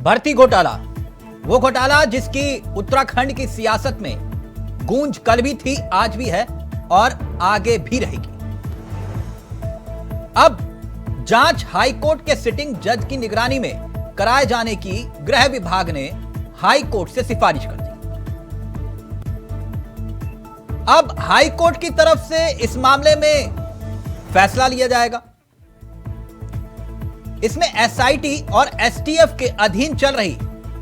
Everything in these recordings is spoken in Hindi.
भर्ती घोटाला, वो घोटाला जिसकी उत्तराखंड की सियासत में गूंज कल भी थी, आज भी है और आगे भी रहेगी। अब जांच हाईकोर्ट के सिटिंग जज की निगरानी में कराए जाने की गृह विभाग ने हाईकोर्ट से सिफारिश कर दी। अब हाईकोर्ट की तरफ से इस मामले में फैसला लिया जाएगा। इसमें एसआईटी और एसटीएफ के अधीन चल रही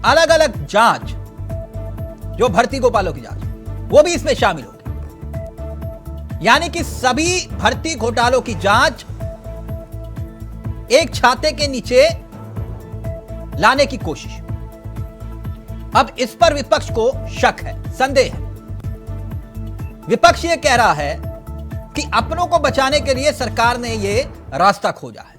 अलग अलग जांच, जो भर्ती गोपालों की जांच, वो भी इसमें शामिल होगी। यानी कि सभी भर्ती घोटालों की जांच एक छाते के नीचे लाने की कोशिश। अब इस पर विपक्ष को शक है, संदेह है। विपक्ष यह कह रहा है कि अपनों को बचाने के लिए सरकार ने यह रास्ता खोजा है।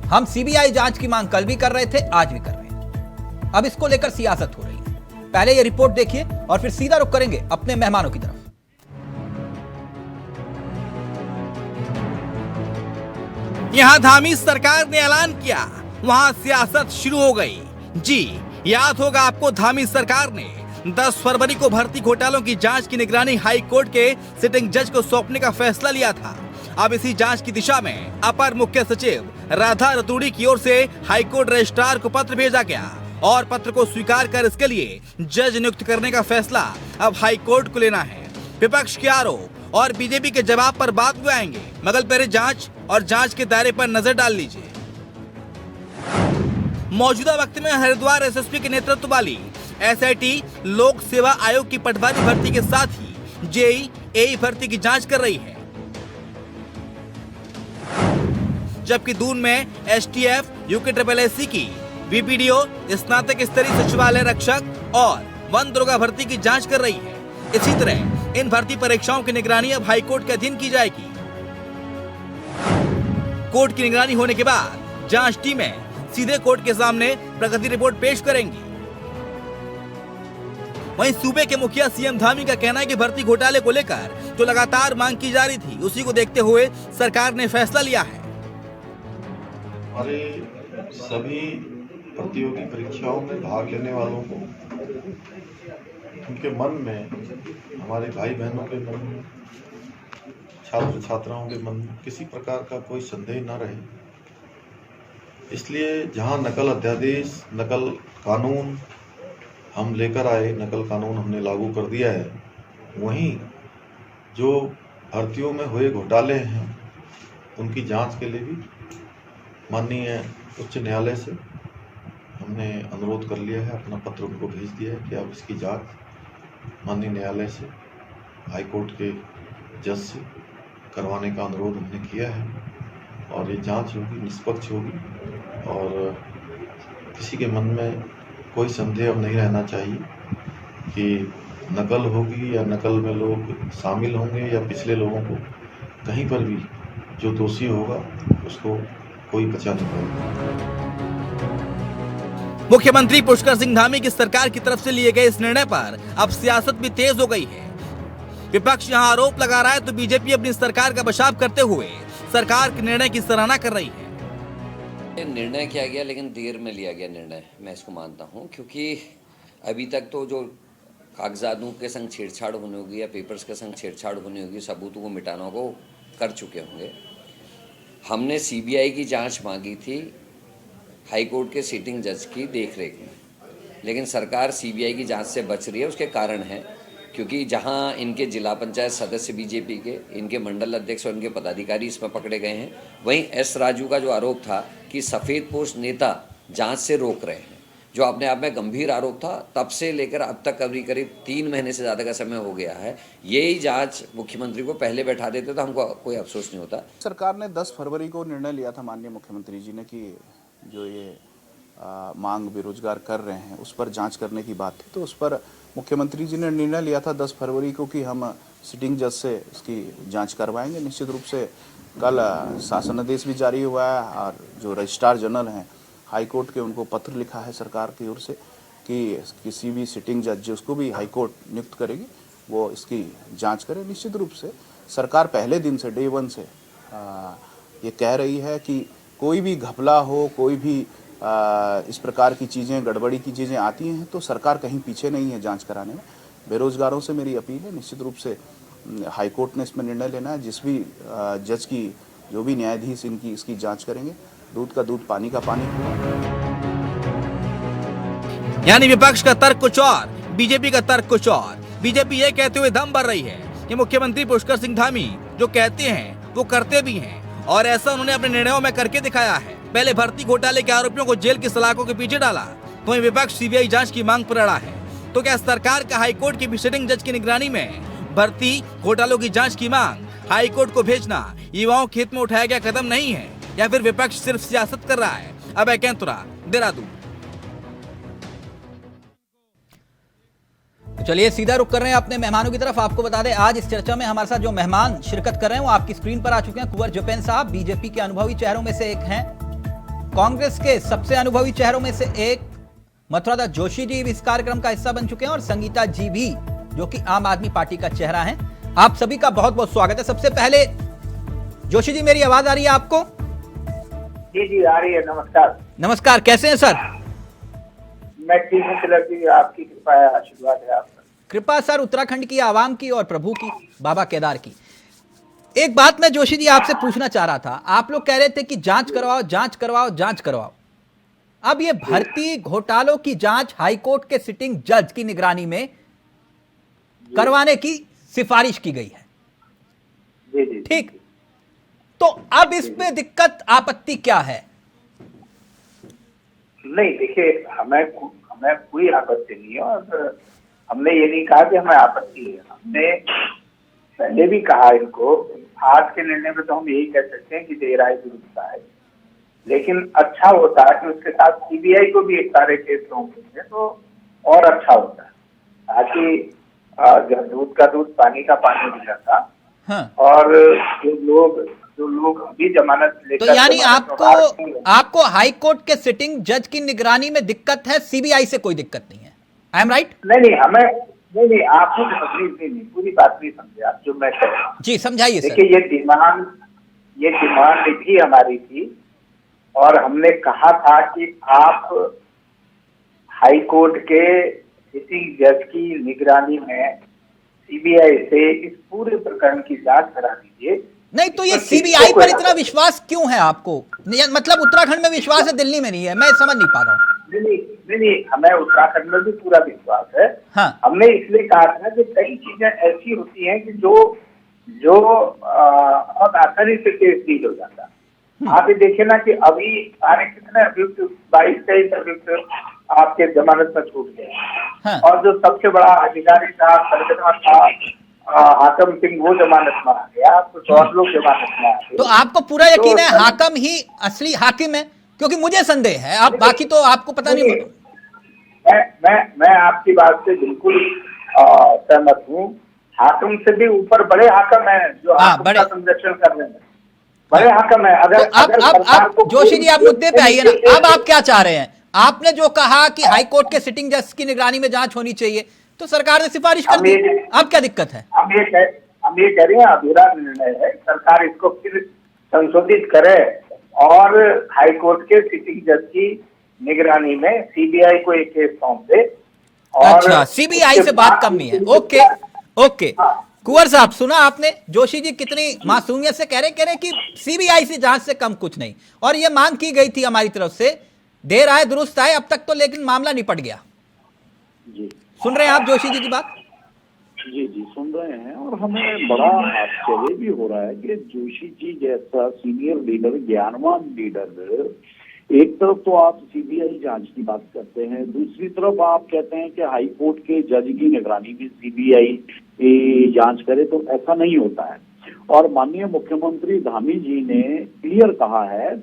हम सीबीआई जांच की मांग कल भी कर रहे थे, आज भी कर रहे हैं। अब इसको लेकर सियासत हो रही है। पहले यह रिपोर्ट देखिए और फिर सीधा रुख करेंगे अपने मेहमानों की तरफ। यहां धामी सरकार ने ऐलान किया, वहां सियासत शुरू हो गई। जी, याद होगा आपको, धामी सरकार ने 10 फरवरी को भर्ती घोटालों की जांच की निगरानी हाई कोर्ट के सिटिंग जज को सौंपने का फैसला लिया था। अब इसी जांच की दिशा में अपर मुख्य सचिव राधा रतूड़ी की ओर से हाईकोर्ट रजिस्ट्रार को पत्र भेजा गया और पत्र को स्वीकार कर इसके लिए जज नियुक्त करने का फैसला अब हाईकोर्ट को लेना है। विपक्ष के आरोप और बीजेपी के जवाब पर बाद में आएंगे, मगर पहले जांच और जांच के दायरे पर नजर डाल लीजिए। मौजूदा वक्त में हरिद्वार एसएसपी के नेतृत्व वाली एसआईटी लोक सेवा आयोग की पटवारी भर्ती के साथ ही जेई एई भर्ती की जांच कर रही है, जबकि दून में एसटीएफ यूके की वीपीडीओ स्नातक स्तरीय सचिवालय रक्षक और वन दरोगा भर्ती की जांच कर रही है। इसी तरह इन भर्ती परीक्षाओं की निगरानी अब हाईकोर्ट के अधीन की जाएगी। कोर्ट की निगरानी होने के बाद जांच टीमें सीधे कोर्ट के सामने प्रगति रिपोर्ट पेश करेंगी। वहीं सूबे के मुखिया सीएम धामी का कहना है कि भर्ती घोटाले को लेकर जो लगातार मांग की जा रही थी, उसी को देखते हुए सरकार ने फैसला लिया है। हमारे सभी प्रतियोगी परीक्षाओं में भाग लेने वालों को, उनके मन में, हमारे भाई बहनों के मन में, छात्र छात्राओं के मन में किसी प्रकार का कोई संदेह न रहे, इसलिए जहां नकल अध्यादेश, नकल कानून हम लेकर आए, नकल कानून हमने लागू कर दिया है, वहीं जो भर्तियों में हुए घोटाले हैं उनकी जांच के लिए भी माननीय उच्च न्यायालय से हमने अनुरोध कर लिया है, अपना पत्र उनको भेज दिया है कि आप इसकी जांच माननीय न्यायालय से, हाई कोर्ट के जज से करवाने का अनुरोध हमने किया है। और ये जांच होगी, निष्पक्ष होगी और किसी के मन में कोई संदेह अब नहीं रहना चाहिए कि नकल होगी या नकल में लोग शामिल होंगे या पिछले लोगों को, कहीं पर भी जो दोषी होगा उसको कोई बचा नहीं पाएगा। मुख्यमंत्री पुष्कर सिंह धामी की सरकार की तरफ से लिए गए इस निर्णय पर अब सियासत भी तेज हो गई है। विपक्ष यहां आरोप लगा रहा है तो बीजेपी अपनी सरकार का बचाव करते हुए सरकार के निर्णय की सराहना कर रही है। निर्णय किया गया, लेकिन देर में लिया गया निर्णय, मैं इसको मानता हूं, क्योंकि अभी तक तो जो कागजातों के संग छेड़छाड़ होनी होगी या पेपर्स के संग छेड़छाड़ होनी होगी, सबूतों को मिटाना को कर चुके होंगे। हमने सीबीआई की जांच मांगी थी हाईकोर्ट के सिटिंग जज की देखरेख में, लेकिन सरकार सीबीआई की जांच से बच रही है। उसके कारण है क्योंकि जहां इनके जिला पंचायत सदस्य बीजेपी के, इनके मंडल अध्यक्ष और इनके पदाधिकारी इसमें पकड़े गए हैं। वहीं एस राजू का जो आरोप था कि सफ़ेद पोस्ट नेता जांच से रोक रहे हैं, जो अपने आप में गंभीर आरोप था, तब से लेकर अब तक करीब 3 महीने से ज़्यादा का समय हो गया है। यही जांच मुख्यमंत्री को पहले बैठा देते तो हमको कोई अफसोस नहीं होता। सरकार ने 10 फरवरी को निर्णय लिया था माननीय मुख्यमंत्री जी ने कि जो ये मांग बेरोजगार कर रहे हैं उस पर जांच करने की बात थी, तो उस पर मुख्यमंत्री जी ने निर्णय लिया था 10 फरवरी को कि हम सिटिंग जज से इसकी जांच करवाएंगे। निश्चित रूप से कल शासन आदेश भी जारी हुआ है और जो रजिस्ट्रार जनरल हैं हाई कोर्ट के, उनको पत्र लिखा है सरकार की ओर से कि किसी भी सिटिंग जज जिसको भी हाई कोर्ट नियुक्त करेगी वो इसकी जांच करे। निश्चित रूप से सरकार पहले दिन से, डे 1 से ये कह रही है कि कोई भी घपला हो, कोई भी इस प्रकार की चीज़ें, गड़बड़ी की चीज़ें आती हैं तो सरकार कहीं पीछे नहीं है जांच कराने में। बेरोजगारों से मेरी अपील है, निश्चित रूप से हाई कोर्ट ने इसमें निर्णय लेना है। जिस भी जज की, जो भी न्यायाधीश इनकी इसकी जांच करेंगे, दूध का दूध पानी का पानी होगा। यानी विपक्ष का तर्क कुछ और, बीजेपी का तर्क कुछ और। बीजेपी ये कहते हुए दम भर रही है कि मुख्यमंत्री पुष्कर सिंह धामी जो कहते हैं वो करते भी हैं, और ऐसा उन्होंने अपने निर्णयों में करके दिखाया है। पहले भर्ती घोटाले के आरोपियों को जेल की सलाखों के पीछे डाला, तो वहीं विपक्ष सीबीआई जांच की मांग पर अड़ा है। तो क्या सरकार का हाईकोर्ट की विजिटिंग जज की निगरानी में भर्ती घोटालों की जांच की मांग हाईकोर्ट को भेजना युवाओं के हित में उठाया गया कदम नहीं है, या फिर विपक्ष सिर्फ सियासत कर रहा है? अभय कैंतुरा, देहरादून। चलिए सीधा रुख कर रहे हैं अपने मेहमानों की तरफ। आपको बता दें आज इस चर्चा में हमारे साथ जो मेहमान शिरकत कर रहे हैं वो आपकी स्क्रीन पर आ चुके हैं। कुंवर जपेन साहब बीजेपी के अनुभवी चेहरों में से एक हैं, कांग्रेस के सबसे अनुभवी चेहरों में से एक मथुरादास जोशी जी इस कार्यक्रम का हिस्सा बन चुके हैं, और संगीता जी भी जो कि आम आदमी पार्टी का चेहरा है। आप सभी का बहुत बहुत स्वागत है। सबसे पहले जोशी जी, मेरी आवाज आ रही है आपको? जी जी आ रही है। नमस्कार। नमस्कार, कैसे हैं सर? मैं ठीक हूँ तिलक जी, आपकी कृपा है, आशीर्वाद है आपका। कृपा सर उत्तराखंड की आवाम की और प्रभु की, बाबा केदार की। एक बात मैं जोशी जी आपसे पूछना चाह रहा था, आप लोग कह रहे थे कि जांच करवाओ जांच करवाओ जांच करवाओ। अब ये भर्ती घोटालों की जांच हाईकोर्ट के सिटिंग जज की निगरानी में करवाने की सिफारिश की गई है, जी जी ठीक? तो अब इस पे दिक्कत आपत्ति क्या है? नहीं देखिए, हमें कोई आपत्ति नहीं है, और हमने ये नहीं कहा कि हमें आपत्ति है। हमने पहले भी कहा इनको, आज के निर्णय में तो हम यही कह सकते हैं कि देर आए दुरुस्त आए, लेकिन अच्छा होता है कि उसके साथ सीबीआई को भी एक सारे केस सौंपे तो और अच्छा होता है, ताकि जब दूध का दूध पानी का पानी हो जाता। हाँ। और जो लोग अभी जमानत लेकर, तो यानी आपको हाई कोर्ट के सिटिंग जज की निगरानी में दिक्कत है, सीबीआई से कोई दिक्कत नहीं है। I am right? नहीं, हमें आप नहीं पूरी बात नहीं समझे आप, जो मैं कह रहा हूँ। जी समझाइए सर। देखिए, ये डिमांड भी हमारी थी, और हमने कहा था कि आप हाई कोर्ट के सिटिंग जज की निगरानी में सीबीआई से इस पूरे प्रकरण की जांच करा दीजिए। नहीं तो ये सीबीआई पर इतना विश्वास क्यों है आपको? मतलब उत्तराखंड में विश्वास है, दिल्ली में नहीं है, मैं समझ नहीं पा रहा हूँ। नहीं, हमें उत्तराखंड में भी पूरा विश्वास है। हाँ। हमने इसलिए कहा था कि कई चीजें ऐसी होती हैं कि जो बहुत आसानी से केस डील हो जाता है। आप ये देखिए ना कि अभी सारे कितने अभियुक्त, 22-23 अभियुक्त आपके जमानत में छूट गए। हाँ। और जो सबसे बड़ा अधिकारी था, सरगना था, हाकम सिंह, वो जमानत में आ गया, कुछ और लोग जमानत में आ गए। तो आपको पूरा यकीन है हाकम ही असली हाकिम है? क्योंकि मुझे संदेह है, आप बाकी तो आपको पता नहीं। मैं आपकी बात से बिल्कुल सहमत हूँ। हाकम से भी ऊपर बड़े हाकम है जो हाकम का संरक्षण कर रहे हैं, बड़े हाकम है। अगर अब जोशी जी आप मुद्दे पे आइए ना। अब आप क्या चाह रहे हैं? आपने जो कहा कि हाई कोर्ट के सिटिंग जज की निगरानी में जांच होनी चाहिए, तो सरकार ने सिफारिश कर दी, अब क्या दिक्कत है? हम ये कह रहे हैं अधूरा निर्णय है, सरकार इसको फिर संशोधित करे और हाई कोर्ट के सिटिंग जज की निगरानी में सीबीआई को एक केस सौंप दे। अच्छा, सीबीआई से बात कम नहीं है। ओके। कुंवर साहब, सुना आपने जोशी जी कितनी मासूमियत से कह रहे कि सीबीआई से जांच से कम कुछ नहीं, और ये मांग की गई थी हमारी तरफ से, देर आए दुरुस्त आए, अब तक तो लेकिन मामला निपट गया। जी सुन रहे हैं आप जोशी जी की बात? जी सुन रहे हैं, और हमें बड़ा आश्चर्य भी हो रहा है कि जोशी जी जैसा सीनियर लीडर, ज्ञानवान लीडर, एक तरफ तो आप सीबीआई जांच की बात करते हैं, दूसरी तरफ आप कहते हैं कि हाई कोर्ट के जज की निगरानी में सीबीआई जांच करे, तो ऐसा नहीं होता है। और माननीय मुख्यमंत्री धामी जी ने क्लियर कहा है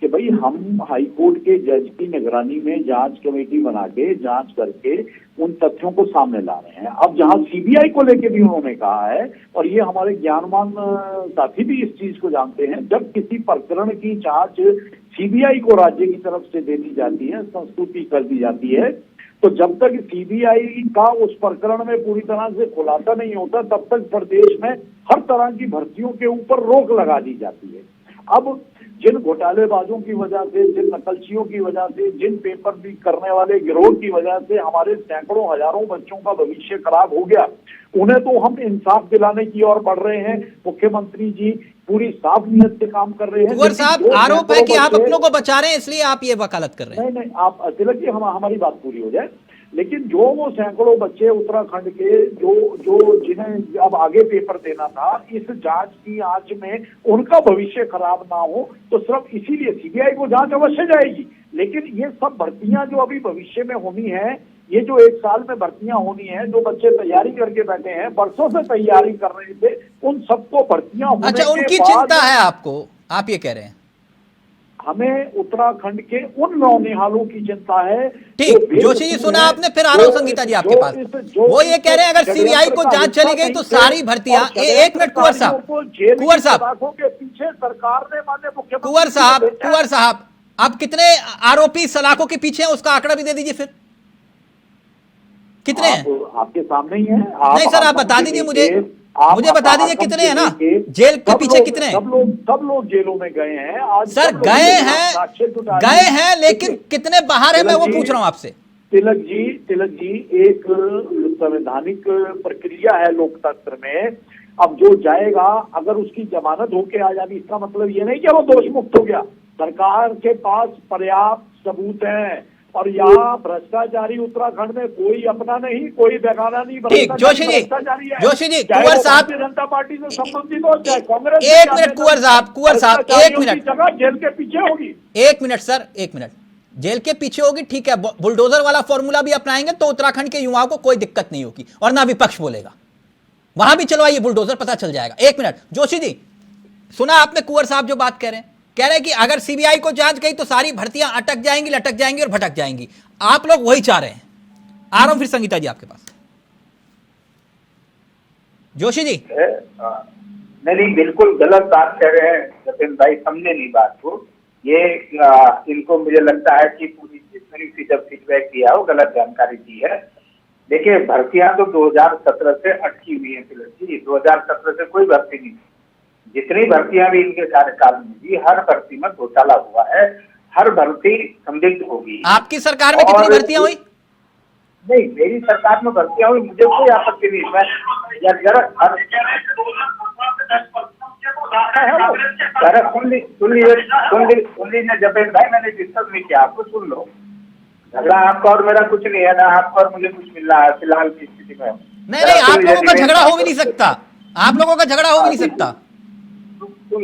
कि भाई हम हाई कोर्ट के जज की निगरानी में जांच कमेटी बना के जांच करके उन तथ्यों को सामने ला रहे हैं। अब जहां सीबीआई को लेके भी उन्होंने कहा है, और ये हमारे ज्ञानवान साथी भी इस चीज को जानते हैं, जब किसी प्रकरण की जांच सीबीआई को राज्य की तरफ से दे दी जाती है, संस्तुति कर दी जाती है, तो जब तक सीबीआई का उस प्रकरण में पूरी तरह से खुलासा नहीं होता, तब तक प्रदेश में हर तरह की भर्तियों के ऊपर रोक लगा दी जाती है। अब जिन घोटालेबाजों की वजह से, जिन नकलचियों की वजह से, जिन पेपर लीक करने वाले गिरोह की वजह से हमारे सैकड़ों हजारों बच्चों का भविष्य खराब हो गया, उन्हें तो हम इंसाफ दिलाने की ओर बढ़ रहे हैं। मुख्यमंत्री जी पूरी साफ नीयत से काम कर रहे हैं। कुंवर साहब, आरोप है कि आप अपनों को बचा रहे हैं, इसलिए आप ये वकालत कर रहे हैं। नहीं, आप तिलक जी हमारी बात पूरी हो जाए। लेकिन जो वो सैकड़ों बच्चे उत्तराखंड के जो जिन्हें अब आगे पेपर देना था, इस जांच की आंच में उनका भविष्य खराब ना हो, तो सिर्फ इसीलिए सीबीआई को जांच अवश्य जाएगी। लेकिन ये सब भर्तियां जो अभी भविष्य में होनी है, ये जो 1 साल में भर्तियां होनी है, जो बच्चे तैयारी करके बैठे हैं, बरसों से तैयारी कर रहे थे, उन सबको भर्तियां होने अच्छा, उनकी के बाद चिंता है आपको, आप ये कह रहे हैं? हमें उत्तराखंड के उन नौनिहालों की चिंता है। ठीक, जोशी जी सुना आपने, फिर आ रहा हूं संगीता जी आपके पास। वो ये कह रहे हैं अगर सीबीआई को जांच चली गई तो सारी भर्तियां, एक मिनट कुंवर साहब, कुंवर साहब के पीछे सरकार ने माननीय मुख्यमंत्री कुंवर साहब आप कितने आरोपी सलाखों के पीछे हैं, उसका आंकड़ा भी दे दीजिए फिर, कितने हैं? आपके सामने ही है। नहीं सर, आप बता दीजिए मुझे बता दीजिए कितने हैं ना, जेल के पीछे कितने हैं? सब लोग जेलों में गए हैं आज। सर गए हैं लेकिन कितने बाहर है, मैं वो पूछ रहा हूं आपसे। तिलक जी एक संवैधानिक प्रक्रिया है लोकतंत्र में। अब जो जाएगा, अगर उसकी जमानत होके आ जाएगी, इसका मतलब ये नहीं कि वो दोष मुक्त हो गया। सरकार के पास पर्याप्त सबूत हैं, और यहाँ भ्रष्टाचारी उत्तराखंड में कोई अपना नहीं, कोई बेगाना नहीं। ठीक, जोशी जी, कुंवर साहब, भारतीय जनता पार्टी से संबंधित हो चाहे कांग्रेस। एक मिनट कुंवर साहब, एक मिनट, जगह जेल के पीछे होगी। एक मिनट सर, एक मिनट, जेल के पीछे होगी, ठीक है। बुलडोजर वाला फॉर्मूला भी अपनाएंगे तो उत्तराखंड के युवाओं को कोई दिक्कत नहीं होगी, और ना विपक्ष बोलेगा, वहां भी चलवाइए बुलडोजर, पता चल जाएगा। एक मिनट जोशी जी, सुना आपने कुंवर साहब जो बात कह रहे हैं? कह रहे हैं कि अगर सीबीआई को जांच गई तो सारी भर्तियां अटक जाएंगी, लटक जाएंगी और भटक जाएंगी। आप लोग वही चाह रहे हैं। आ रहा हूं फिर संगीता जी आपके पास। जोशी जी, नहीं, बिल्कुल गलत बात कह रहे हैं जतिन भाई, समझे नहीं बात को। ये इनको मुझे लगता है कि पूरी जितनी जब फीडबैक दिया हो, गलत जानकारी दी है। देखिए, भर्तियां तो 2017 से अटकी हुई है तिलक जी। 2017 से कोई भर्ती नहीं, जितनी भर्तियां भी इनके कार्यकाल में दी, हर भर्ती में घोटाला हुआ है, हर भर्ती संदिग्ध होगी। आपकी सरकार में कितनी भर्तियां हुई? नहीं, मेरी सरकार में भर्तियां हुई, मुझे कोई आपत्ति नहीं। मैं सुन लीजिए जबेद भाई, मैंने डिस्टर्ब नहीं किया आपको, सुन लो। झगड़ा आपका और मेरा कुछ नहीं है ना, आपका और मुझे कुछ मिल रहा है फिलहाल की स्थिति में। नहीं, आप लोगों का झगड़ा हो भी नहीं सकता, आप लोगों का झगड़ा हो भी नहीं सकता। मैं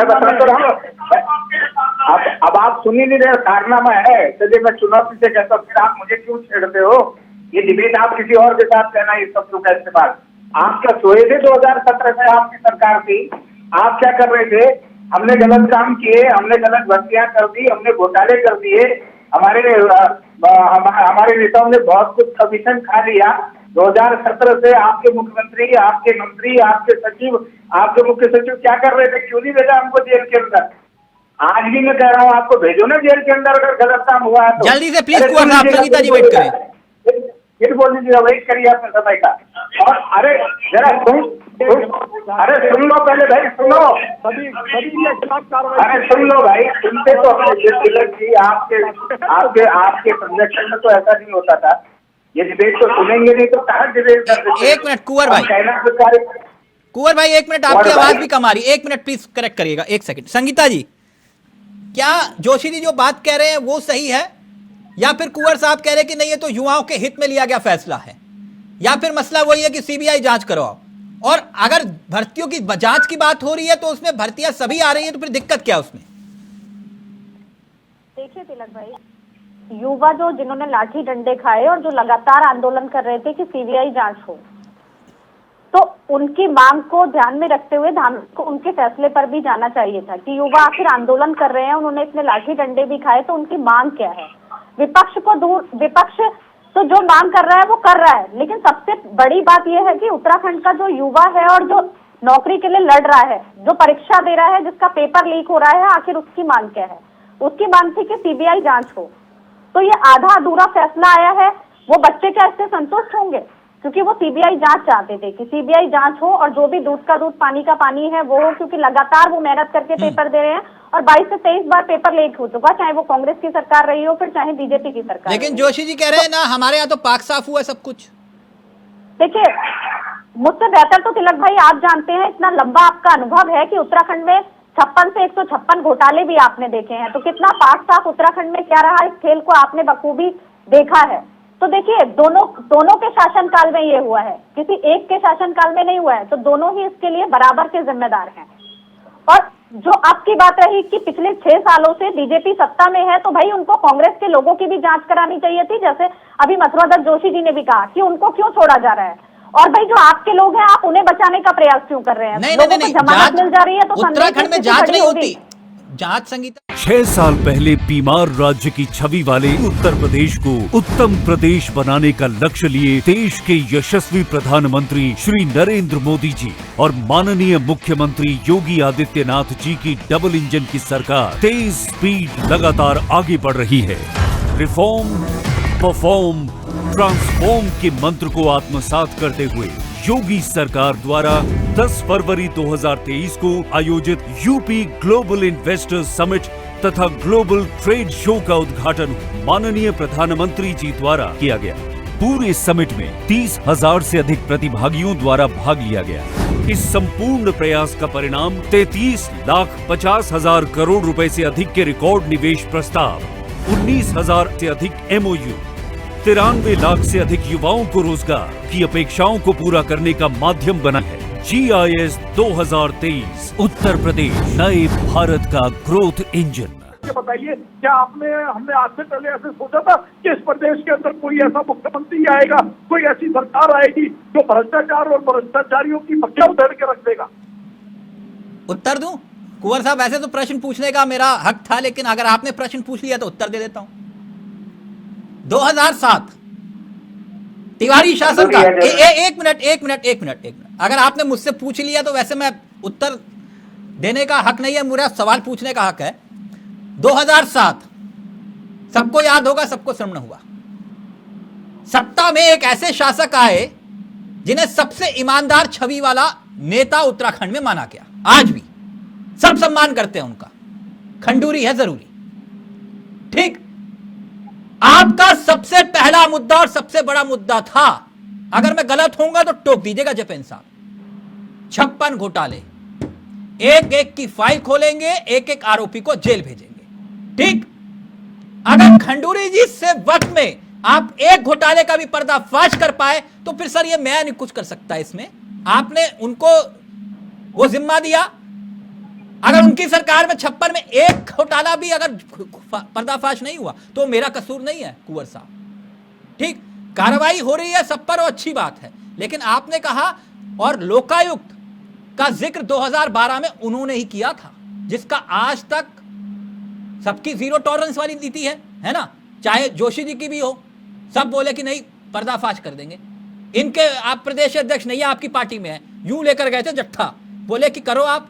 बता तो रहा हूँ, अब आप सुन ही नहीं रहे, कारनामा है। चलिए मैं चुनौती से कहता हूँ, फिर आप मुझे क्यों छेड़ते हो? ये डिबेट आप किसी और के साथ कहना, इस शब्दों का इस्तेमाल। आप क्या सोए थे 2017 में? आपकी सरकार थी, आप क्या कर रहे थे? हमने गलत काम किए, हमने गलत भर्तियां कर दी, हमने घोटाले कर दिए, हमारे नेताओं ने बहुत कुछ कमीशन खा लिया। 2017 से आपके मुख्यमंत्री, आपके मंत्री, आपके सचिव, आपके मुख्य सचिव क्या कर रहे थे? क्यों नहीं भेजा हमको जेल के अंदर? आज भी मैं कह रहा हूँ आपको, भेजो ना जेल के अंदर अगर गलत काम हुआ है तो। जल्दी से प्लीज कुंवर साहब, संगीता जी वेट करें। फिर बोल दीजिएगा, वेट करिए अपने समय का। और अरे जरा अरे सुन लो पहले भाई, सुनो। अरे सुन लो भाई, सुनते तो तिलक जी, आपके संरक्षण में तो ऐसा नहीं होता था। ये डिबेट तो सुनेंगे नहीं तो कहाँ डिबेट करते? एक मिनट कुंवर भाई, कुंवर भाई एक मिनट, आपकी आवाज भी कम आ रही है, एक मिनट प्लीज करेक्ट करिएगा, एक सेकंड। संगीता जी, क्या जोशी जी जो बात कह रहे हैं वो सही है, या फिर कुंवर साहब कह रहे हैं कि नहीं ये तो युवाओं के हित में लिया गया फैसला है, या फिर मसला वही है कि सीबीआई जांच करवाओ? और अगर भर्तियों की जांच की बात हो रही है तो उसमें भर्तियां सभी आ रही हैं, तो फिर दिक्कत क्या उसमें? देखिए तिलक भाई, युवा जो जिन्होंने लाठी डंडे खाए और जो लगातार आंदोलन कर रहे थे कि सीबीआई जांच हो, तो उनकी मांग को ध्यान में रखते हुए को उनके फैसले पर भी जाना चाहिए था कि युवा आखिर आंदोलन कर रहे हैं, उन्होंने इतने लाठी डंडे भी खाए, तो उनकी मांग क्या है? विपक्ष तो जो मांग कर रहा है वो कर रहा है, लेकिन सबसे बड़ी बात यह है कि उत्तराखंड का जो युवा है और जो नौकरी के लिए लड़ रहा है, जो परीक्षा दे रहा है, जिसका पेपर लीक हो रहा है, आखिर उसकी मांग क्या है? उसकी मांग थी कि सीबीआई जांच हो। तो ये आधा अधूरा फैसला आया है, वो बच्चे क्या इससे संतुष्ट होंगे? क्योंकि वो सीबीआई जांच चाहते थे कि सीबीआई जांच हो और जो भी दूध का दूध पानी का पानी है वो हो, क्योंकि लगातार वो मेहनत करके पेपर दे रहे हैं और 22 से 23 बार पेपर लीक हो चुका, चाहे वो कांग्रेस की सरकार रही हो फिर चाहे बीजेपी की सरकार। लेकिन जोशी जी कह रहे हैं ना हमारे यहाँ तो पाक साफ हुआ सब कुछ। देखिए, मुझसे बेहतर तो तिलक भाई आप जानते हैं, इतना लंबा आपका अनुभव है कि उत्तराखंड में 56 से 156 घोटाले भी आपने देखे हैं, तो कितना पाक साफ उत्तराखंड में क्या रहा, इस खेल को आपने बखूबी देखा है। तो देखिए, दोनों के शासनकाल में ये हुआ है, किसी एक के शासनकाल में नहीं हुआ है, तो दोनों ही इसके लिए बराबर के जिम्मेदार हैं। और जो आपकी बात रही कि पिछले 6 सालों से बीजेपी सत्ता में है, तो भाई उनको कांग्रेस के लोगों की भी जांच करानी चाहिए थी, जैसे अभी मथुरा दत्त जोशी जी ने भी कहा कि उनको क्यों छोड़ा जा रहा है। और भाई जो आपके लोग हैं, आप उन्हें बचाने का प्रयास क्यों कर रहे हैं? नहीं, लोगों को जमानत मिल जा रही है तो उत्तराखंड में जांच नहीं होती। जांच संगीता 6 साल पहले बीमार राज्य की छवि वाले उत्तर प्रदेश को उत्तम प्रदेश बनाने का लक्ष्य लिए देश के यशस्वी प्रधानमंत्री श्री नरेंद्र मोदी जी और माननीय मुख्यमंत्री योगी आदित्यनाथ जी की डबल इंजन की सरकार तेज स्पीड लगातार आगे बढ़ रही है। रिफॉर्म, परफॉर्म, ट्रांसफॉर्म के मंत्र को आत्मसात करते हुए योगी सरकार द्वारा 10 फरवरी 2023 को आयोजित यूपी ग्लोबल इन्वेस्टर्स समिट तथा ग्लोबल ट्रेड शो का उद्घाटन माननीय प्रधानमंत्री जी द्वारा किया गया। पूरे समिट में 30,000 से अधिक प्रतिभागियों द्वारा भाग लिया गया। इस संपूर्ण प्रयास का परिणाम 33,50,000 करोड़ रुपए से अधिक के रिकॉर्ड निवेश प्रस्ताव, 19,000 से अधिक MOU, 93 लाख से अधिक युवाओं को रोजगार की अपेक्षाओं को पूरा करने का माध्यम बना है। GIS 2023 उत्तर प्रदेश नए भारत का ग्रोथ इंजन। बताइए, क्या हमने आज से पहले ऐसे सोचा था कि इस प्रदेश के अंदर कोई ऐसा मुख्यमंत्री आएगा, कोई ऐसी सरकार आएगी जो भ्रष्टाचार और भ्रष्टाचारियों की बच्चा उधेड़ के रख देगा? उत्तर दूं? कुंवर साहब, वैसे तो प्रश्न पूछने का मेरा हक था, लेकिन अगर आपने प्रश्न पूछ लिया तो उत्तर दे देता हूं। 2007 तिवारी शासन का एक मिनट अगर आपने मुझसे पूछ लिया तो वैसे मैं उत्तर देने का हक नहीं है, मेरा सवाल पूछने का हक है। 2007 सबको याद होगा, सबको श्रवण हुआ। सत्ता में एक ऐसे शासक आए जिन्हें सबसे ईमानदार छवि वाला नेता उत्तराखंड में माना गया, आज भी सब सम्मान करते हैं उनका, खंडूरी है जरूरी। ठीक, आपका सबसे पहला मुद्दा और सबसे बड़ा मुद्दा था, अगर मैं गलत होऊंगा तो टोक दीजिएगा जपेन साहब, 56 घोटाले, एक एक की फाइल खोलेंगे, एक एक आरोपी को जेल भेजेंगे। ठीक, अगर खंडूरी जी से वक्त में आप एक घोटाले का भी पर्दाफाश कर पाए तो फिर सर ये मैं नहीं कुछ कर सकता इसमें, आपने उनको वो जिम्मा दिया। अगर उनकी सरकार में 56 में एक घोटाला भी अगर पर्दाफाश नहीं हुआ तो मेरा कसूर नहीं है कुंवर साहब। ठीक, कार्रवाई हो रही है सब पर और अच्छी बात है, लेकिन आपने कहा, और लोकायुक्त का जिक्र 2012 में उन्होंने ही किया था, जिसका आज तक सबकी जीरो टॉलरेंस वाली नीति है ना, चाहे जोशी जी की भी हो, सब बोले कि नहीं पर्दाफाश कर देंगे। इनके आप प्रदेश अध्यक्ष नहीं है, आपकी पार्टी में है, यूं लेकर गए थे जट्ठा, बोले कि करो आप।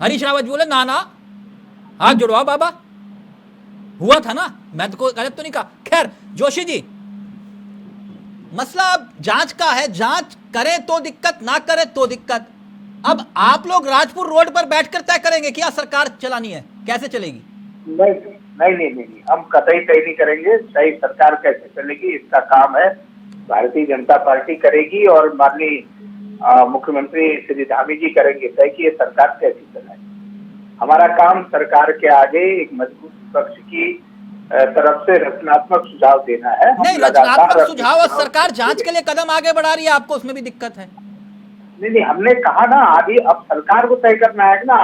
हरीश रावत बोले ना ना हाथ जुड़वाओ बाबा, हुआ था ना, मैं तो कोई गलत तो नहीं कहा। खैर जोशी जी, मसला अब जांच का है, जांच करें तो दिक्कत, ना करें तो दिक्कत। अब आप लोग राजपुर रोड पर बैठकर तय करेंगे क्या सरकार चलानी है, कैसे चलेगी? नहीं, हम कतई तय नहीं करेंगे, सही सरकार कैसे चलेगी इसका काम है भारतीय जनता पार्टी करेगी और माननीय मुख्यमंत्री श्री धामी जी करेंगे तय कि ये सरकार कैसी चलाए। हमारा काम सरकार के आगे एक मजबूत पक्ष की तरफ से रचनात्मक सुझाव देना है। नहीं, रचनात्मक सुझाव और सरकार जांच के लिए कदम आगे बढ़ा रही है, आपको उसमें भी दिक्कत है? नहीं, हमने कहा ना आगे, अब सरकार को तय करना है ना।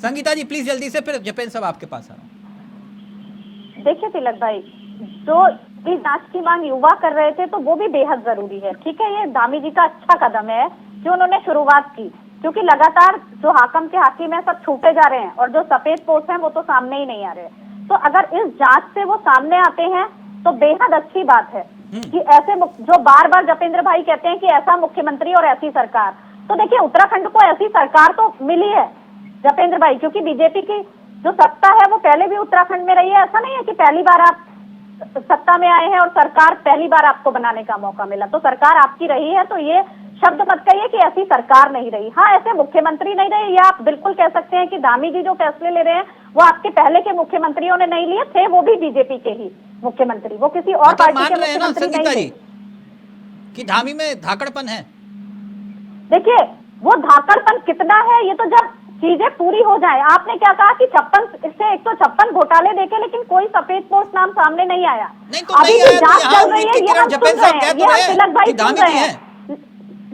संगीता जी प्लीज जल्दी से, फिर जपेन साहब आपके पास आ रहा हूं। देखिए तिलक भाई, जो भी जांच की मांग युवा कर रहे थे तो वो भी बेहद जरूरी है। ठीक है, ये धामी जी का अच्छा कदम है कि उन्होंने शुरुआत की, क्योंकि लगातार जो हाकम के हाकिम है सब छूटे जा रहे हैं और जो सफेद पोस्ट हैं वो तो सामने ही नहीं आ रहे। तो अगर इस जांच से वो सामने आते हैं तो बेहद अच्छी बात है कि ऐसे जो बार बार जपेंद्र भाई कहते हैं कि ऐसा मुख्यमंत्री और ऐसी सरकार, तो देखिए उत्तराखंड को ऐसी सरकार तो मिली है जपेंद्र भाई, क्योंकि बीजेपी की जो सत्ता है वो पहले भी उत्तराखंड में रही है। ऐसा नहीं है कि पहली बार आप सत्ता में आए हैं और सरकार पहली बार आपको बनाने का मौका मिला, तो सरकार आपकी रही है, तो ये शब्द मत कहिए कि ऐसी सरकार नहीं रही। हाँ, ऐसे मुख्यमंत्री नहीं रहे, या आप बिल्कुल कह सकते हैं कि धामी जी जो फैसले ले रहे हैं वो आपके पहले के मुख्यमंत्रियों ने नहीं लिए थे, वो भी बीजेपी के ही मुख्यमंत्री, वो किसी और मतलब पार्टी मान के रहे हैं ना मुख्यमंत्री संगीता नहीं जी थे। कि धामी में धाकड़पन है? देखिए, वो धाकड़पन कितना है ये तो जब चीजें पूरी हो जाए। आपने क्या कहा कि 156 घोटाले देखे, लेकिन कोई सफेद पोस्ट नाम सामने नहीं आया। नहीं तो अभी नहीं भी आया, तो जांच यहाँ चल रही है, उम्मीद ये की हम किरण सुन जपेल रहे साहब हैं, कह ये तो हम रहे हैं तिलक भाई कि सुन धामी रहे जी हैं।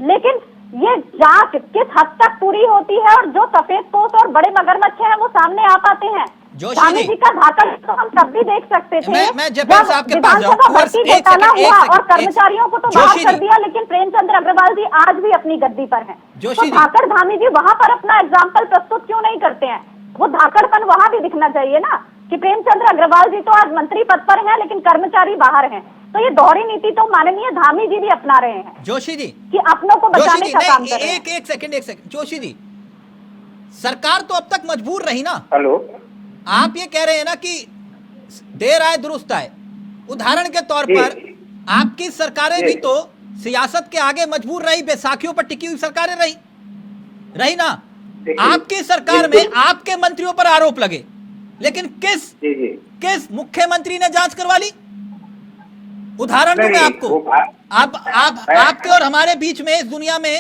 लेकिन ये जांच किस हद तक पूरी होती है और जो सफेद पोस्ट और बड़े मगरमच्छ हैं वो सामने आ पाते हैं। जोशी धामी जी। जी का धाकड़ तो हम तब भी देख सकते थे मैं जपेल जब साहब के पास जाऊं। विधानसभा भर्ती एक घोटाला सेकंड, हुआ एक और सेकंड, कर्मचारियों को तो जोशी बाहर कर जी। दिया, लेकिन प्रेमचंद्र अग्रवाल जी आज भी अपनी गद्दी पर हैं। जोशी तो जी। धाकड़ धामी जी वहां पर अपना एग्जाम्पल प्रस्तुत क्यों नहीं करते हैं? वो धाकड़पन वहां भी दिखना चाहिए ना, कि प्रेमचंद्र अग्रवाल जी तो आज मंत्री पद पर हैं लेकिन कर्मचारी बाहर हैं। तो ये दोहरी नीति तो माननीय धामी जी भी अपना रहे हैं जोशी जी, कि अपनों को जोशी बचाने जी, का काम नहीं, कर रहे हैं। एक सेकंड जोशी जी, सरकार तो अब तक मजबूर रही ना। हेलो, आप ये कह रहे हैं ना कि देर आए दुरुस्त आए। उदाहरण के तौर जी। पर आपकी सरकारें जी। भी तो सियासत के आगे मजबूर रही, बैसाखियों पर टिकी हुई सरकारें रही ना। देखिए, आपकी सरकार में आपके मंत्रियों पर आरोप लगे, लेकिन जी जी किस मुख्यमंत्री ने जांच करवा ली? उदाहरण दूं मैं नहीं, आपको। वो बात- आपके और हमारे बीच में इस दुनिया में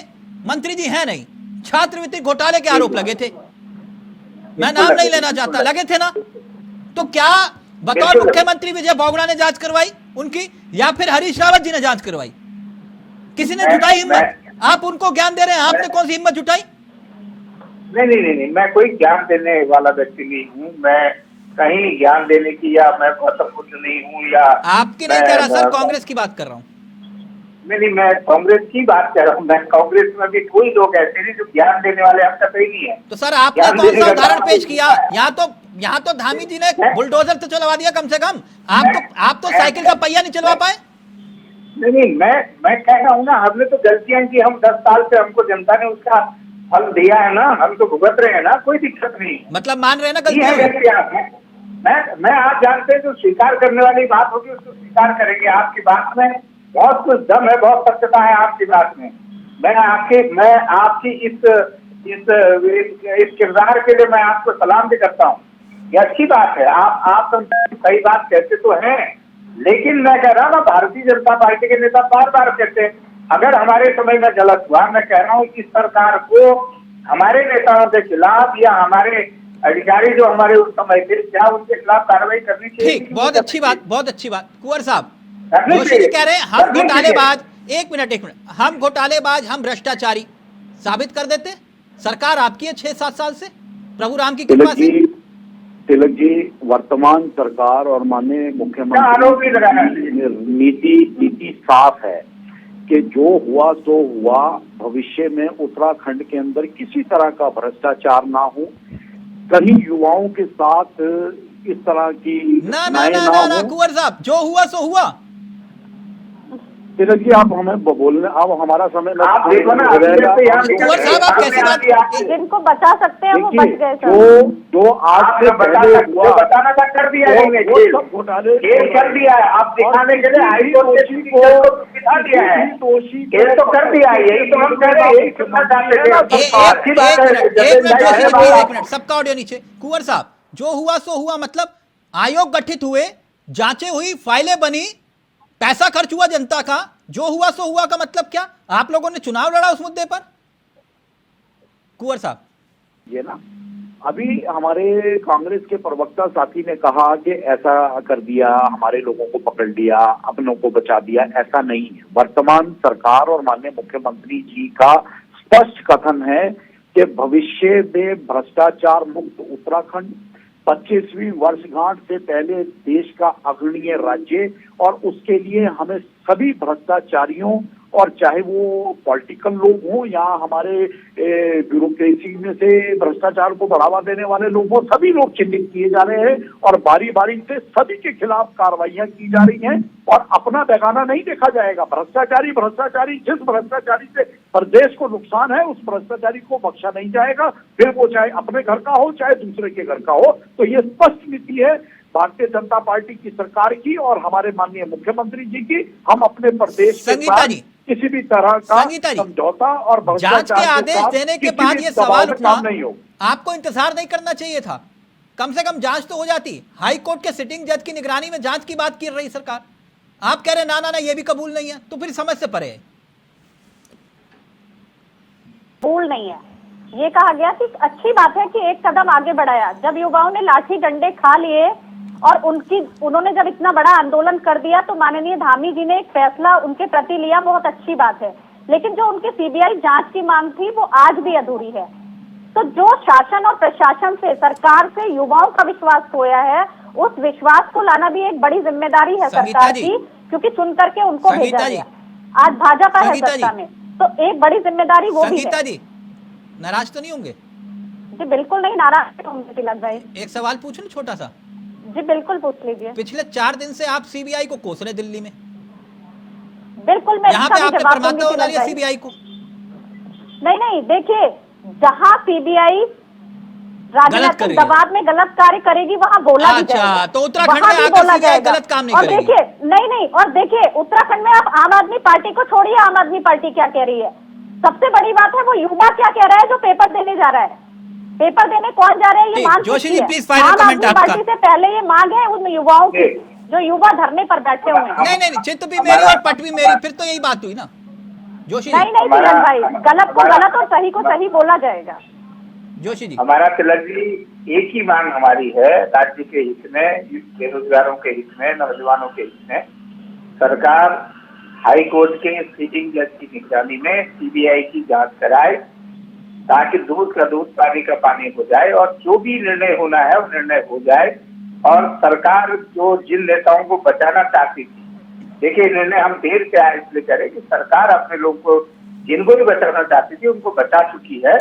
मंत्री जी हैं नहीं। छात्रवृत्ति घोटाले के आरोप लगे थे, मैं नाम नहीं लेना चाहता, लगे थे ना। तो क्या बतौर बिल्कुल। मुख्यमंत्री विजय बोगड़ा ने जांच करवाई उनकी, या फिर हरीश रावत जी ने जांच करवाई? किसी ने जुटाई हिम्मत? आप उनको ज्ञान दे रहे हैं, आपने कौन सी हिम्मत जुटाई? नहीं, मैं कोई ज्ञान देने वाला व्यक्ति नहीं हूँ। मैं कहीं ज्ञान देने की या मैं महत्वपूर्ण नहीं हूँ, या आपकी नहीं कह रहा सर, कांग्रेस की बात कर रहा हूँ। नहीं, मैं कांग्रेस की बात कर रहा हूँ। मैं कांग्रेस में भी कोई लोग ऐसे नहीं जो ज्ञान देने वाले, हम तक ही नहीं है। तो सर आपने ज्ञान कौन देने सा का उदाहरण काम पेश नहीं किया? यहाँ तो धामी जी ने बुलडोजर तो चलवा दिया कम से कम। आप तो साइकिल का पहिया नहीं चलवा पाए। नहीं, मैं कह रहा हूँ ना, हमने तो गलतियां की। हम 10 साल से हमको जनता ने उसका फल दिया है ना, हम तो भुगत रहे हैं ना, कोई दिक्कत नहीं। मतलब मान रहे हैं ना ये है गलतियां? गलतियां। मैं आज जानते हैं जो स्वीकार करने वाली बात होगी उसको स्वीकार करेंगे। आपकी बात में बहुत कुछ दम है, बहुत सत्यता है आपकी बात में। मैं आपकी इस किरदार के लिए मैं आपको सलाम भी करता हूँ। ये अच्छी बात है, आप सही बात कहते तो हैं, लेकिन मैं कह रहा हूँ ना, भारतीय जनता पार्टी के नेता बार बार कहते हैं अगर हमारे समय में गलत हुआ, मैं कह रहा हूँ कि सरकार को हमारे नेताओं के खिलाफ या हमारे अधिकारी जो हमारे उस समय थे, क्या उनके खिलाफ कार्रवाई करनी चाहिए? ठीक, बहुत अच्छी बात। कुंवर साहब, करनी जोशी जी चाहिए। कह रहे हैं हम करनी घोटालेबाज, एक मिनट, हम घोटालेबाज, हम भ्रष्टाचारी साबित कर देते। सरकार आपकी है 6-7 साल से, प्रभु राम की कृपा से। तिलक जी, वर्तमान सरकार और माननीय आरोप ही लगाया मुख्यमंत्री नीति साफ है कि जो हुआ सो हुआ। भविष्य में उत्तराखंड के अंदर किसी तरह का भ्रष्टाचार ना हो, कहीं युवाओं के साथ इस तरह की ना कुंवर साहब, जो हुआ सो हुआ। तिलक जी, आप हमें बोलने, अब हमारा समय आप देखो ना, कुंवर साहब आप कैसी बात? जिनको बचा सकते हैं वो बच गए सर। जो आज से पहले हुआ, बताना था, कर दिया है इन्होंने, वो सब घोटाले खेल कर दिया है। आप दिखाने के लिए हाईकोर्ट ने दिखा दिया है, खेल तो कर दिया है। यही तो हम कह रहे हैं, यही सुनना चाहते थे। एक मिनट, सबका ऑडियो नीचे। कुंवर साहब, जो हुआ सो हुआ मतलब आयोग गठित हुए, जांचें हुई, फाइलें बनी, पैसा खर्च हुआ जनता का। जो हुआ सो हुआ का मतलब क्या? आप लोगों ने चुनाव लड़ा उस मुद्दे पर? कुंवर साहब, ये ना, अभी हमारे कांग्रेस के प्रवक्ता साथी ने कहा कि ऐसा कर दिया, हमारे लोगों को पकड़ लिया, अपनों को बचा दिया। ऐसा नहीं है। वर्तमान सरकार और माननीय मुख्यमंत्री जी का स्पष्ट कथन है कि भविष्य में भ्रष्टाचार मुक्त उत्तराखंड 25वीं वर्षगांठ से पहले देश का अग्रणीय राज्य, और उसके लिए हमें सभी भ्रष्टाचारियों, और चाहे वो पॉलिटिकल लोग हों या हमारे ब्यूरोक्रेसी में से भ्रष्टाचार को बढ़ावा देने वाले लोग हों, सभी लोग चिन्हित किए जा रहे हैं और बारी बारी से सभी के खिलाफ कार्रवाइयां की जा रही हैं। और अपना बेगाना नहीं देखा जाएगा। भ्रष्टाचारी जिस भ्रष्टाचारी से प्रदेश को नुकसान है, उस भ्रष्टाचारी को बख्शा नहीं जाएगा, फिर वो चाहे अपने घर का हो चाहे दूसरे के घर का हो। तो ये स्पष्ट नीति है भारतीय जनता पार्टी की सरकार की और हमारे माननीय मुख्यमंत्री जी की। हम अपने प्रदेश के संगीता साथ जी, किसी भी तरह का संगीता जी, समझौता और जांच भ्रष्टाचार के के आदेश साथ देने के किसी बाद भी ये दबाव सवाल में उठना, काम नहीं हो। आपको इंतजार नहीं करना चाहिए था? कम से कम जांच तो हो जाती। हाई कोर्ट के सिटिंग जज की निगरानी में जांच की बात कर रही सरकार, आप कह रहे ना ना ना ये भी कबूल नहीं है, तो फिर समझ से परे है। कबूल नहीं है, ये कहा गया कि अच्छी बात है कि एक कदम आगे बढ़ाया। जब युवाओं ने लाठी डंडे खा लिए और उन्होंने जब इतना बड़ा आंदोलन कर दिया तो माननीय धामी जी ने एक फैसला उनके प्रति लिया, बहुत अच्छी बात है। लेकिन जो उनके सीबीआई जांच की मांग थी वो आज भी अधूरी है। तो जो शासन और प्रशासन से, सरकार से युवाओं का विश्वास खोया है, उस विश्वास को लाना भी एक बड़ी जिम्मेदारी है सरकार की, क्योंकि सुन करके उनको भेजा गया। आज भाजपा है सत्ता में, तो एक बड़ी जिम्मेदारी वो भी है। संगीता जी नाराज तो नहीं होंगे? जी बिल्कुल नहीं नाराज होंगे तिलक भाई। एक सवाल पूछ लूं छोटा सा? जी बिल्कुल पूछ लीजिए। पिछले 4 दिन से आप सीबीआई को कोस रहे दिल्ली में, बिल्कुल मैं यहाँ पे आपने परमात्मा बना लिया सीबीआई को। नहीं, देखिए जहाँ सीबीआई राजनीतिक दबाव में गलत कार्य करेगी वहाँ बोला भी जाएगा। अच्छा, तो उत्तराखंड में आकर सीबीआई गलत काम नहीं करेगी। देखिए नहीं, और देखिए उत्तराखंड में आप आम आदमी पार्टी को छोड़िए, आम आदमी पार्टी क्या कह रही है। सबसे बड़ी बात है वो युवा क्या कह रहा है जो पेपर देने जा रहा है। पेपर देने कौन जा रहे हैं ये मांग जोशी जी प्लीज आम आदमी पार्टी से पहले ये मांग है उन युवाओं की जो युवा धरने पर बैठे हुए हैं। नहीं, चित्त भी मेरी और पट भी मेरी, फिर तो यही बात हुई ना जोशी जी। नहीं तिलक भाई, गलत को गलत और सही को सही बोला जाएगा। जोशी जी हमारा तिलक जी एक ही मांग हमारी है, राज्य के हित में, बेरोजगारों के हित में, नौजवानों के हित में सरकार हाई कोर्ट के सिटिंग जज की निगरानी में सीबीआई की जांच कराए, ताकि दूध का दूध पानी का पानी हो जाए और जो भी निर्णय होना है वो निर्णय हो जाए। और सरकार जो जिन नेताओं को बचाना चाहती थी, देखिए निर्णय हम देर से आए इसलिए करें कि सरकार अपने लोग को जिनको भी बचाना चाहती थी उनको बचा चुकी है,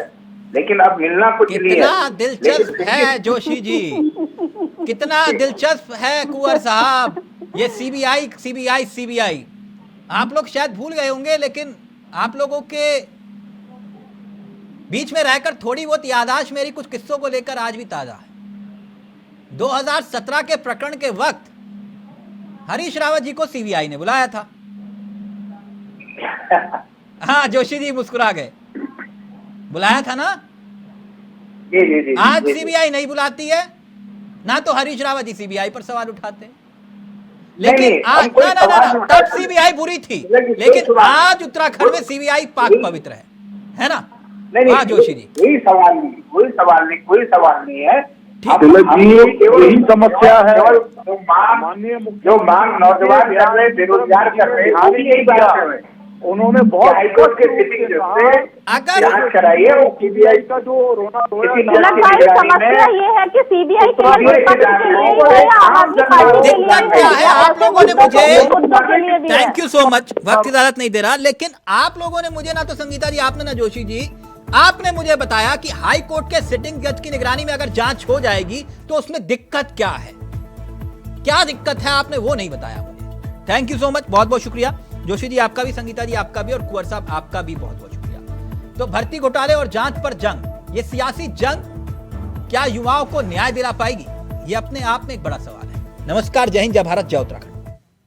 लेकिन अब मिलना कुछ नहीं है। कितना दिलचस्प है जोशी जी, कितना दिलचस्प है कुंवर साहब, ये सीबीआई। आप लोग शायद भूल गए होंगे, लेकिन आप लोगों के बीच में रहकर थोड़ी बहुत याददाश्त मेरी कुछ किस्सों को लेकर आज भी ताजा है। 2017 के प्रकरण के वक्त हरीश रावत जी को सीबीआई ने बुलाया था। हाँ जोशी जी मुस्कुरा गए, बुलाया था ना? जी। आज सीबीआई नहीं बुलाती है ना, तो हरीश रावत जी सीबीआई पर सवाल उठाते हैं। लेकिन आज ना, तब सीबीआई बुरी थी, लेकिन आज उत्तराखंड में सीबीआई पाक पवित्र है ना? नहीं जोशी जी कोई सवाल नहीं है। यही समस्या है जो मांग नौजवान कर रहे, बेरोजगार कर रहे, यही बात है। उन्होंने बहुत हाईकोर्ट के सिटिंग जज अगर जांच कराई है, सीबीआई का जो रोना समस्या ये है कि सीबीआई केवल विपक्ष के लिए ही है या आम आदमी पार्टी के लिए दिक्कत क्या है? आप लोगों ने मुझे, है। थैंक यू सो मच, वक्त इजाजत नहीं दे रहा, लेकिन आप लोगों ने मुझे, ना तो संगीता जी आपने, ना जोशी जी आपने मुझे बताया कि हाई कोर्ट के सिटिंग जज की निगरानी में अगर जांच हो जाएगी तो उसमें दिक्कत क्या है, क्या दिक्कत है, आपने वो नहीं बताया मुझे। थैंक यू सो मच, बहुत बहुत शुक्रिया जोशी जी आपका भी, संगीता जी आपका भी, और कुंवर साहब आपका भी बहुत बहुत शुक्रिया। तो भर्ती घोटाले और जांच पर जंग, ये सियासी जंग क्या युवाओं को न्याय दिला पाएगी? ये अपने आप में एक बड़ा सवाल है। नमस्कार, जय हिंद, जय भारत, जय उत्तराखंड।